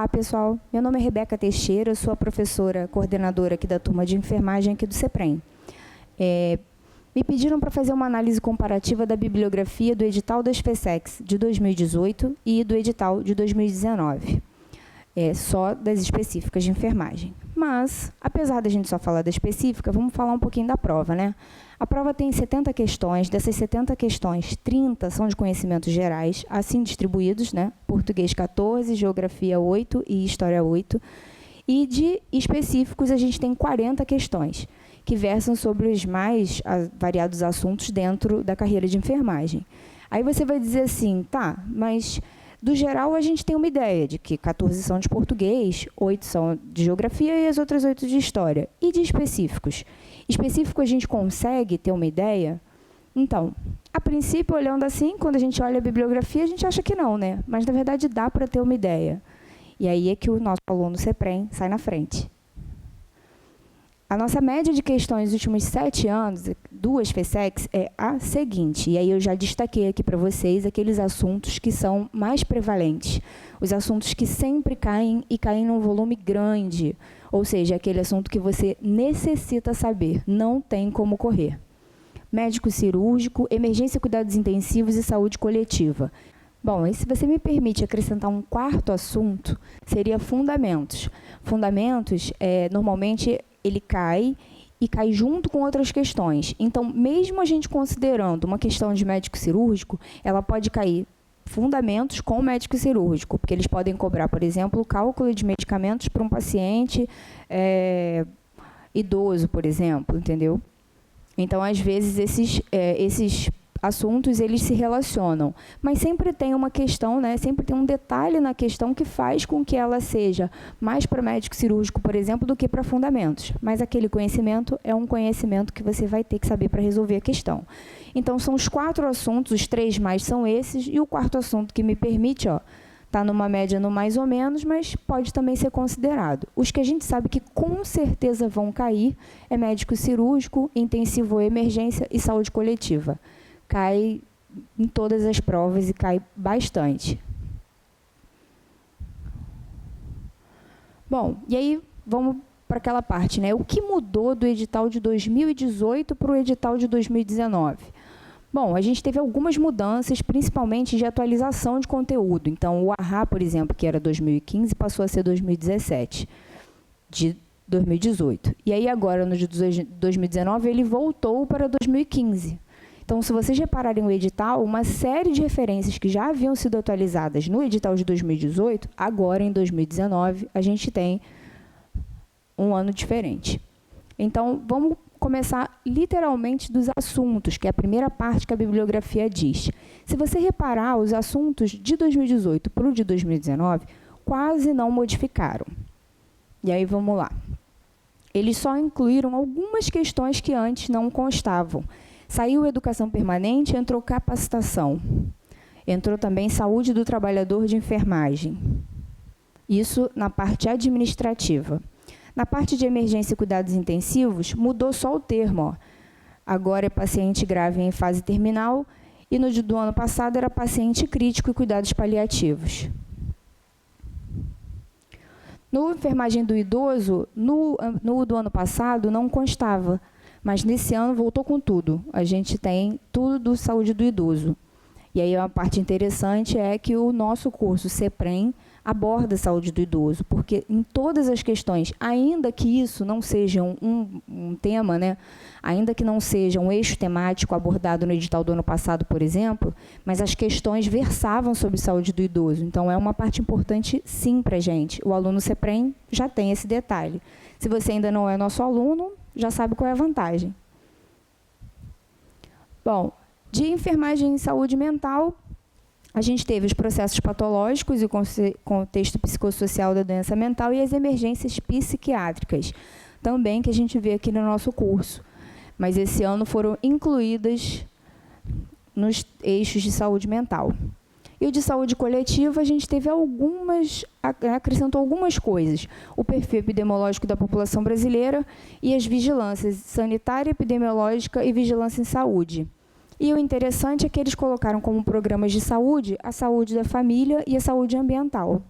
Olá, pessoal. Meu nome é Rebeca Teixeira, sou a professora coordenadora aqui da turma de enfermagem aqui do CEPREM. Me pediram para fazer uma análise comparativa da bibliografia do edital das FESEX de 2018 e do edital de 2019, só das específicas de enfermagem. Mas, apesar da gente só falar da específica, vamos falar um pouquinho da prova, né? A prova tem 70 questões, dessas 70 questões, 30 são de conhecimentos gerais, assim distribuídos, né? Português 14, Geografia 8 e História 8. E de específicos a gente tem 40 questões, que versam sobre os mais variados assuntos dentro da carreira de enfermagem. Aí você vai dizer assim, tá, mas do geral a gente tem uma ideia de que 14 são de português, 8 são de geografia e as outras 8 de história. E de específicos? Específico a gente consegue ter uma ideia? Então, a princípio, olhando assim, quando a gente olha a bibliografia, a gente acha que não, né? Mas, na verdade, dá para ter uma ideia. E aí é que o nosso aluno CEPREM sai na frente. A nossa média de questões nos últimos 7 anos, duas FESEX, é a seguinte. E aí eu já destaquei aqui para vocês aqueles assuntos que são mais prevalentes. Os assuntos que sempre caem e caem num volume grande. Ou seja, aquele assunto que você necessita saber, não tem como correr. Médico cirúrgico, emergência e cuidados intensivos e saúde coletiva. Bom, e se você me permite acrescentar um quarto assunto, seria fundamentos. Fundamentos, normalmente, ele cai e cai junto com outras questões. Então, mesmo a gente considerando uma questão de médico cirúrgico, ela pode cair fundamentos com médico cirúrgico, porque eles podem cobrar, por exemplo, o cálculo de medicamentos para um paciente idoso, por exemplo, entendeu? Então, às vezes, esses assuntos, eles se relacionam, mas sempre tem uma questão, né? Sempre tem um detalhe na questão que faz com que ela seja mais para médico cirúrgico, por exemplo, do que para fundamentos. Mas aquele conhecimento é um conhecimento que você vai ter que saber para resolver a questão. Então, são os 4 assuntos, os 3 mais são esses, e o quarto assunto que me permite, tá numa média no mais ou menos, mas pode também ser considerado. Os que a gente sabe que com certeza vão cair é médico cirúrgico, intensivo ou emergência e saúde coletiva. Cai em todas as provas e cai bastante. Bom, e aí vamos para aquela parte, né? O que mudou do edital de 2018 para o edital de 2019? Bom, a gente teve algumas mudanças, principalmente de atualização de conteúdo. Então, o AHA, por exemplo, que era 2015, passou a ser 2017, de 2018. E aí agora, no de 2019, ele voltou para 2015. Então, se vocês repararem o edital, uma série de referências que já haviam sido atualizadas no edital de 2018, agora em 2019, a gente tem um ano diferente. Então, vamos começar literalmente dos assuntos, que é a primeira parte que a bibliografia diz. Se você reparar, os assuntos de 2018 para o de 2019 quase não modificaram. E aí, vamos lá. Eles só incluíram algumas questões que antes não constavam. Saiu educação permanente, entrou capacitação. Entrou também saúde do trabalhador de enfermagem. Isso na parte administrativa. Na parte de emergência e cuidados intensivos, mudou só o termo. Agora é paciente grave em fase terminal e no do ano passado era paciente crítico e cuidados paliativos. No enfermagem do idoso, no do ano passado não constava. Mas nesse ano voltou com tudo. A gente tem tudo do saúde do idoso. E aí uma parte interessante é que o nosso curso CEPREM aborda a saúde do idoso, porque em todas as questões, ainda que isso não seja um tema, né? Ainda que não seja um eixo temático abordado no edital do ano passado, por exemplo, mas as questões versavam sobre saúde do idoso. Então, é uma parte importante, sim, para a gente. O aluno CEPREM já tem esse detalhe. Se você ainda não é nosso aluno, já sabe qual é a vantagem. Bom, de enfermagem em saúde mental, a gente teve os processos patológicos e o contexto psicossocial da doença mental e as emergências psiquiátricas, também que a gente vê aqui no nosso curso. Mas esse ano foram incluídas nos eixos de saúde mental. E o de saúde coletiva, a gente teve acrescentou algumas coisas. O perfil epidemiológico da população brasileira e as vigilâncias sanitária, epidemiológica e vigilância em saúde. E o interessante é que eles colocaram como programas de saúde a saúde da família e a saúde ambiental.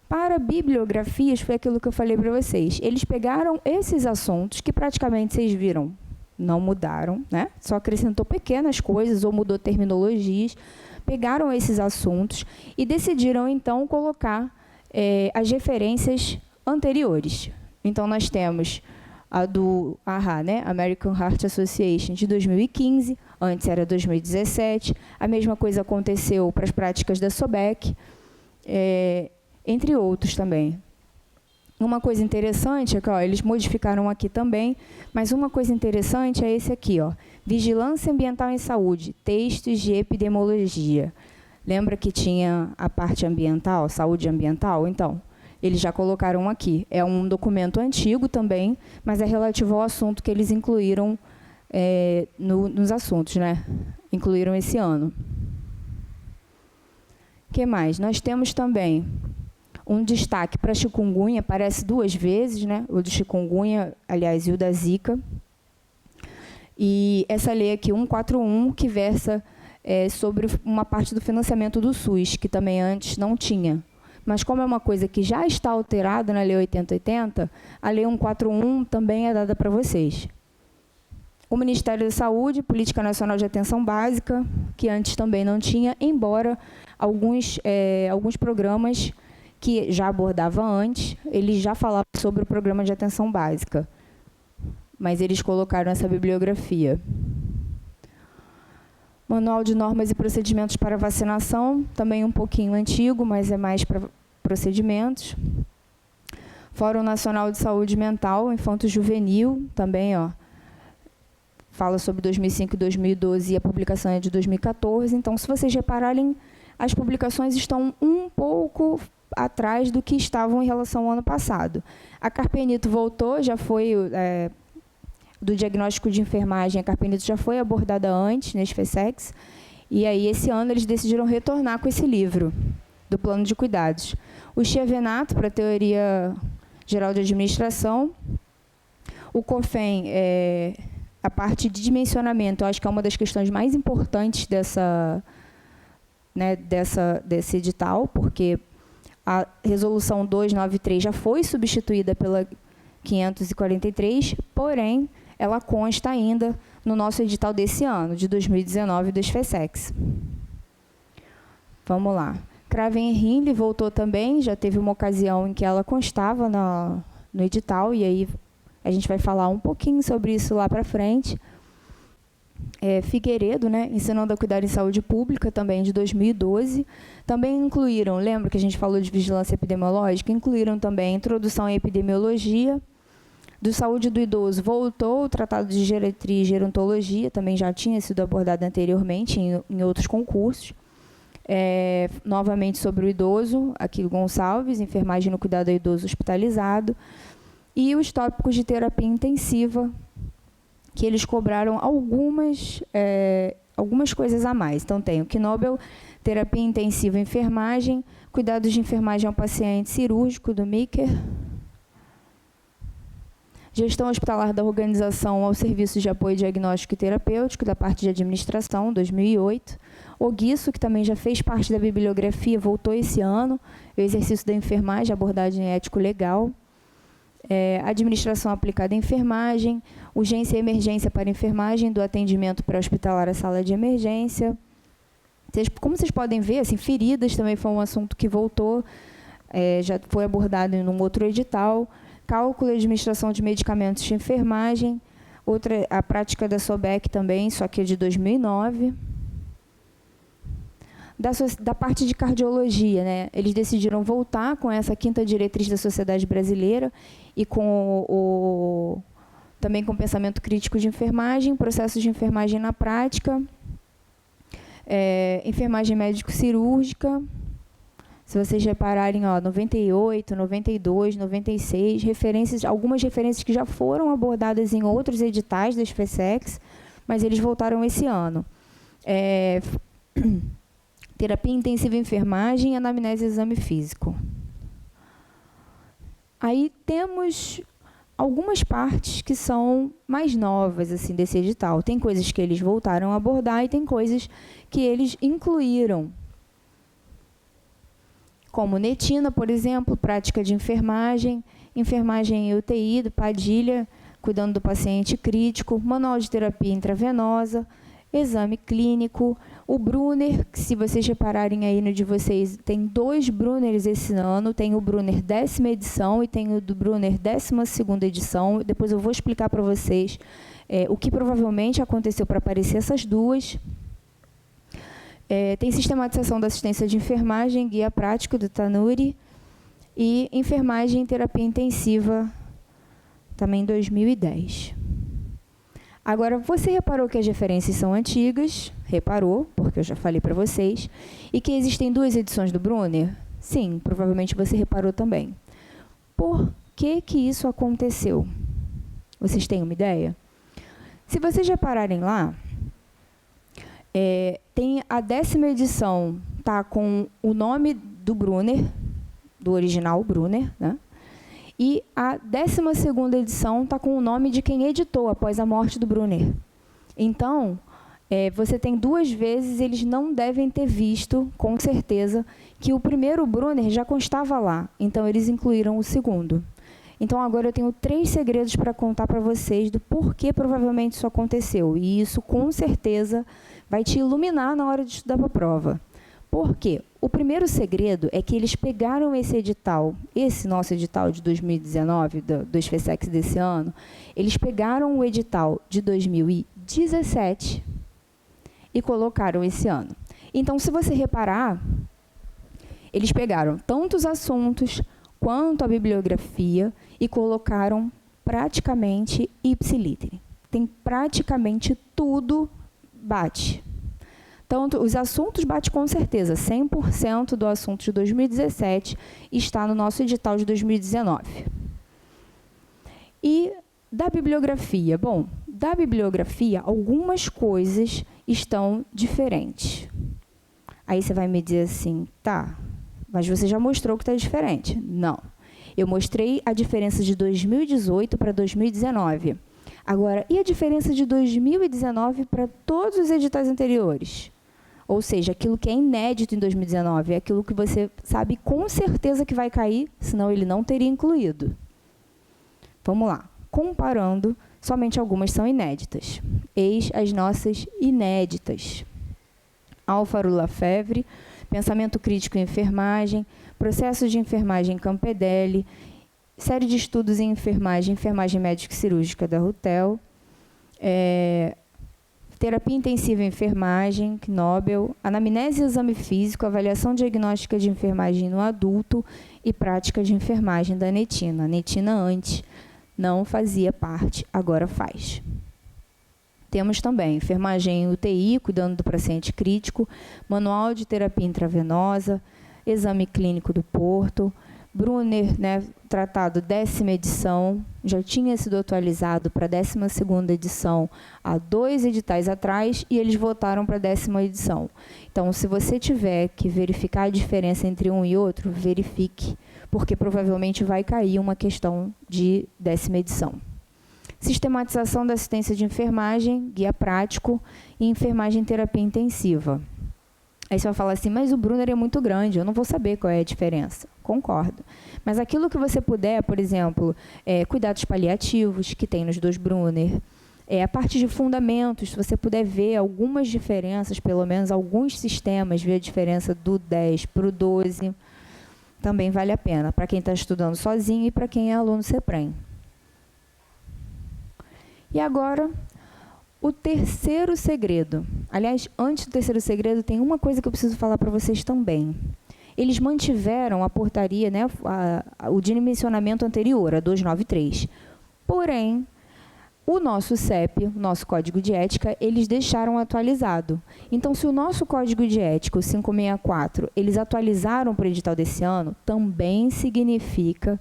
Para bibliografias, foi aquilo que eu falei para vocês. Eles pegaram esses assuntos que praticamente vocês viram, não mudaram, né? Só acrescentou pequenas coisas ou mudou terminologias. Pegaram esses assuntos e decidiram, então, colocar as referências anteriores. Então, nós temos a do AHA, né? American Heart Association, de 2015, antes era 2017. A mesma coisa aconteceu para as práticas da SOBEC, entre outros também. Uma coisa interessante é que eles modificaram aqui também, mas uma coisa interessante é esse aqui, Vigilância Ambiental em Saúde, textos de epidemiologia. Lembra que tinha a parte ambiental, saúde ambiental? Então, eles já colocaram aqui. É um documento antigo também, mas é relativo ao assunto que eles incluíram nos assuntos, né? Incluíram esse ano. O que mais? Nós temos também um destaque para chikungunya, aparece 2 vezes, né? O do chikungunya, aliás, e o da Zika. E essa lei aqui, 141, que versa sobre uma parte do financiamento do SUS, que também antes não tinha. Mas como é uma coisa que já está alterada na Lei 8080, a Lei 141 também é dada para vocês. O Ministério da Saúde, Política Nacional de Atenção Básica, que antes também não tinha, embora alguns programas que já abordava antes, eles já falavam sobre o programa de atenção básica, mas eles colocaram essa bibliografia. Manual de Normas e Procedimentos para Vacinação, também um pouquinho antigo, mas é mais para procedimentos. Fórum Nacional de Saúde Mental, Infanto-Juvenil, também, fala sobre 2005 e 2012 e a publicação é de 2014. Então, se vocês repararem, as publicações estão um pouco atrás do que estavam em relação ao ano passado. A Carpenito voltou, já foi do diagnóstico de enfermagem, a Carpenito já foi abordada antes, nesse FESEX, e aí esse ano eles decidiram retornar com esse livro, do plano de cuidados. O Chiavenato, para a Teoria Geral de Administração. O COFEM, a parte de dimensionamento, eu acho que é uma das questões mais importantes desse edital, porque a resolução 293 já foi substituída pela 543, porém, ela consta ainda no nosso edital desse ano, de 2019, dos FESEX. Vamos lá. Craven-Rinle voltou também, já teve uma ocasião em que ela constava no edital, e aí a gente vai falar um pouquinho sobre isso lá para frente. Figueiredo, né, Ensinando a Cuidar em Saúde Pública, também de 2012. Também incluíram, lembra que a gente falou de vigilância epidemiológica? Incluíram também a Introdução à Epidemiologia. Do Saúde do Idoso, voltou o Tratado de Geriatria e Gerontologia, também já tinha sido abordado anteriormente em outros concursos. Novamente sobre o idoso, Aquilo Gonçalves, Enfermagem no Cuidado ao Idoso Hospitalizado. E os tópicos de terapia intensiva, que eles cobraram algumas coisas a mais. Então, tem o Knobel, Terapia Intensiva e Enfermagem, Cuidados de Enfermagem ao Paciente Cirúrgico, do Micker, Gestão Hospitalar da Organização ao Serviço de Apoio Diagnóstico e Terapêutico, da parte de administração, 2008. O Guiço, que também já fez parte da bibliografia, voltou esse ano. O Exercício da Enfermagem, Abordagem Ético-Legal. Administração aplicada à enfermagem, urgência e emergência para enfermagem, do atendimento pré-hospitalar à sala de emergência. Como vocês podem ver, assim, feridas também foi um assunto que voltou, já foi abordado em um outro edital. Cálculo e administração de medicamentos de enfermagem, a prática da SOBEC também, só que é de 2009. Da parte de cardiologia, né, eles decidiram voltar com essa 5ª diretriz da Sociedade Brasileira e também com o pensamento crítico de enfermagem, processos de enfermagem na prática, enfermagem médico-cirúrgica. Se vocês repararem, 98, 92, 96, algumas referências que já foram abordadas em outros editais das FESEX, mas eles voltaram esse ano. Terapia intensiva em enfermagem, anamnese e exame físico. Aí temos algumas partes que são mais novas assim, desse edital. Tem coisas que eles voltaram a abordar e tem coisas que eles incluíram. como Netina, por exemplo, prática de enfermagem, enfermagem em UTI, do Padilha, cuidando do paciente crítico, manual de terapia intravenosa, exame clínico, o Brunner, que se vocês repararem aí no de vocês, tem 2 Brunners esse ano, tem o Brunner 10ª edição e tem o do Brunner 12ª edição, depois eu vou explicar para vocês o que provavelmente aconteceu para aparecer essas duas. Tem sistematização da assistência de enfermagem, guia prático do Tanuri, e enfermagem em terapia intensiva, também em 2010. Agora, você reparou que as referências são antigas? Reparou, porque eu já falei para vocês. E que existem 2 edições do Brunner? Sim, provavelmente você reparou também. Por que isso aconteceu? Vocês têm uma ideia? Se vocês repararem lá, tem a 10ª edição, tá com o nome do Brunner, do original Brunner, né? E a 12ª edição está com o nome de quem editou após a morte do Brunner. Então, você tem 2 vezes, eles não devem ter visto, com certeza, que o primeiro Brunner já constava lá. Então, eles incluíram o segundo. Então, agora eu tenho 3 segredos para contar para vocês do porquê provavelmente isso aconteceu. E isso, com certeza, vai te iluminar na hora de estudar para a prova. Por quê? O primeiro segredo é que eles pegaram esse edital, esse nosso edital de 2019, dos FESEX desse ano, eles pegaram o edital de 2017 e colocaram esse ano. Então, se você reparar, eles pegaram tanto os assuntos quanto a bibliografia e colocaram praticamente ipsiliter. Tem praticamente tudo bate. Tanto os assuntos bate com certeza, 100% do assunto de 2017 está no nosso edital de 2019. E da bibliografia? Bom, da bibliografia, algumas coisas estão diferentes. Aí você vai me dizer assim, tá, mas você já mostrou que está diferente. Não, eu mostrei a diferença de 2018 para 2019. Agora, e a diferença de 2019 para todos os editais anteriores? Ou seja, aquilo que é inédito em 2019, é aquilo que você sabe com certeza que vai cair, senão ele não teria incluído. Vamos lá. Comparando, somente algumas são inéditas. Eis as nossas inéditas. Álvaro Lafevre, Pensamento Crítico em Enfermagem, Processo de Enfermagem Campedelli, Série de Estudos em Enfermagem, Enfermagem Médica e Cirúrgica da Rutel, Terapia Intensiva em Enfermagem, Knobel, Anamnese e Exame Físico, Avaliação Diagnóstica de Enfermagem no Adulto e Prática de Enfermagem da Netina. A Netina antes não fazia parte, agora faz. Temos também enfermagem em UTI, cuidando do paciente crítico, Manual de Terapia Intravenosa, Exame Clínico do Porto, Brunner, né, tratado 10ª edição, já tinha sido atualizado para a 12ª edição há 2 editais atrás e eles votaram para a 10ª edição. Então, se você tiver que verificar a diferença entre um e outro, verifique, porque provavelmente vai cair uma questão de 10ª edição. Sistematização da assistência de enfermagem, guia prático e enfermagem em terapia intensiva. Aí você vai falar assim, mas o Brunner é muito grande, eu não vou saber qual é a diferença. Concordo. Mas aquilo que você puder, por exemplo, cuidados paliativos, que tem nos 2 Brunner, a parte de fundamentos, se você puder ver algumas diferenças, pelo menos alguns sistemas, ver a diferença do 10 para o 12, também vale a pena, para quem está estudando sozinho e para quem é aluno CEPREM. E agora, o terceiro segredo. Aliás, antes do terceiro segredo, tem uma coisa que eu preciso falar para vocês também. Eles mantiveram a portaria, né, o dimensionamento anterior, a 293. Porém, o nosso CEP, o nosso Código de Ética, eles deixaram atualizado. Então, se o nosso Código de Ética, o 564, eles atualizaram para o edital desse ano, também significa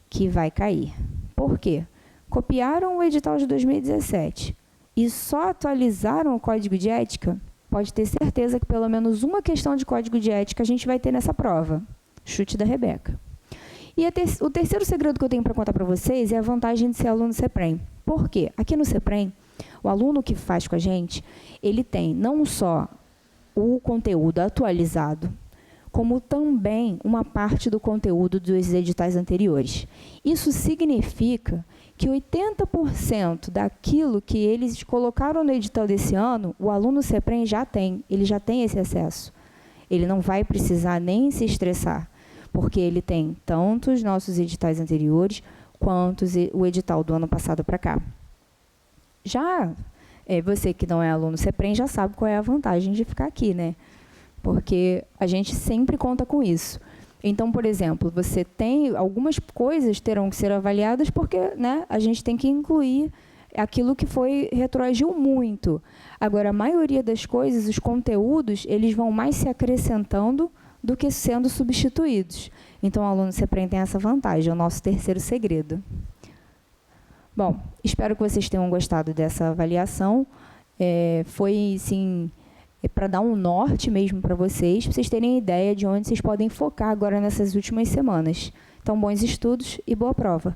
que vai cair. Por quê? Copiaram o edital de 2017 e só atualizaram o Código de Ética, pode ter certeza que pelo menos uma questão de Código de Ética a gente vai ter nessa prova. Chute da Rebeca. E o terceiro segredo que eu tenho para contar para vocês é a vantagem de ser aluno CEPREM. Por quê? Aqui no CEPREM, o aluno que faz com a gente, ele tem não só o conteúdo atualizado, como também uma parte do conteúdo dos editais anteriores. Isso significa que 80% daquilo que eles colocaram no edital desse ano, o aluno CEPREM já tem, ele já tem esse acesso. Ele não vai precisar nem se estressar, porque ele tem tanto os nossos editais anteriores, quanto o edital do ano passado para cá. Já você que não é aluno CEPREM já sabe qual é a vantagem de ficar aqui, né? Porque a gente sempre conta com isso. Então, por exemplo, você tem algumas coisas terão que ser avaliadas porque, né, a gente tem que incluir aquilo que retroagiu muito. Agora, a maioria das coisas, os conteúdos, eles vão mais se acrescentando do que sendo substituídos. Então, o aluno CEPREM tem essa vantagem, é o nosso terceiro segredo. Bom, espero que vocês tenham gostado dessa avaliação. Foi, sim, para dar um norte mesmo para vocês terem ideia de onde vocês podem focar agora nessas últimas semanas. Então, bons estudos e boa prova!